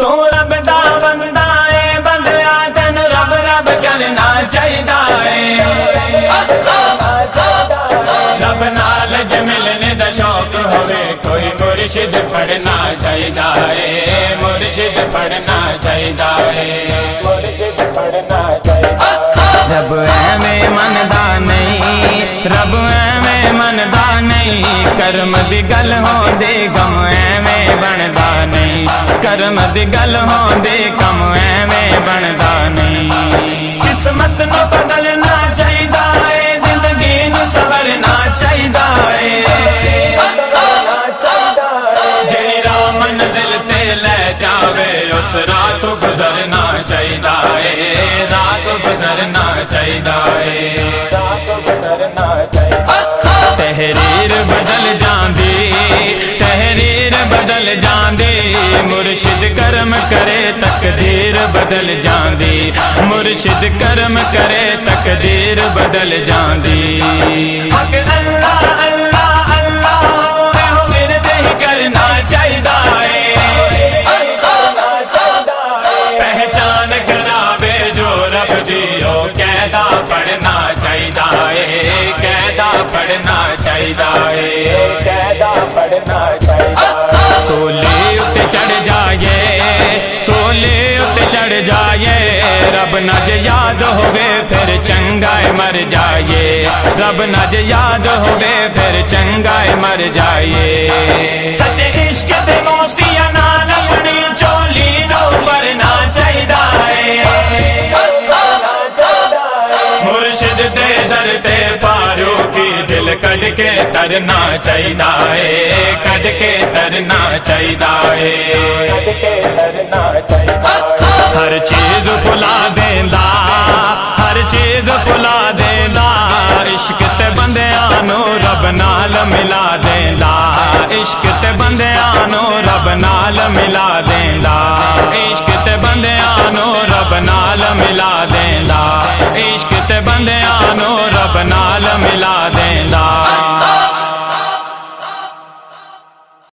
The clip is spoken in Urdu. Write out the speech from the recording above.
تو رب دا بندہ ہے بندیا تین رب رب کرنا چاہیدا ہے رب نال ج ملنے دا شوق ہوے کوئی مرشد پڑھنا چاہیدا ہے مرشد پڑھنا چاہیدا ہے مرشد پڑھنا چاہیدا رب ایویں مندا نہیں رب ایویں مندا نہیں کرم دی گل ہوندے غم ایویں بندا نہیں کرم دی گل ہوندے کم ایویں بندا نہیں قسمت نو بدلنا چاہیدا ہے زندگی نو سورنا چاہیدا ہے جڑی راہ منزل تے لے جاوے اس راہ تو گزرنا چاہیدا ہے راہ تو گزرنا چاہیدا ہے راہ تو گزرنا چاہیدا تحریر بدل جاندی تحریر بدل جاندی مرشد کرم کرے تقدیر بدل جاندی مرشد کرم کرے تقدیر بدل جاندی حق اللہ اللہ اللہ ہو ورد ہی کرنا چاہیدا ہے پہچان خراب ہے جو رب دیو قاعدہ پڑھنا چاہیدا ہے قاعدہ پڑھنا چاہیدا ہے قاعدہ پڑھنا چاہیدا سولے اتے چڑھ جائے سولے اتے چڑھ جائے رب نہ جے یاد ہوئے پھر چنگا مر جائے رب نہ جے یاد ہوئے پھر چنگا مر جائے سچے عشق تے موتیاں نال اپنی چولی نو بھرنا چاہیدا ہے مرشد دے در تے فاروقی دل کڈ کے ترنا چاہیدا ہے کڈ کے ترنا چاہیدا ہے کڈ کے ترنا چاہیدا ہر چیز بھلا دیندا ہر چیز بھلا دیندا عشق تے بندیاں نو رب نال ملا دیندا عشق تے بندیاں نو رب نال ملا دیندا عشق تے بندیاں نو رب نال ملا دیندا عشق تے بندیاں نو رب نال ملا دیندا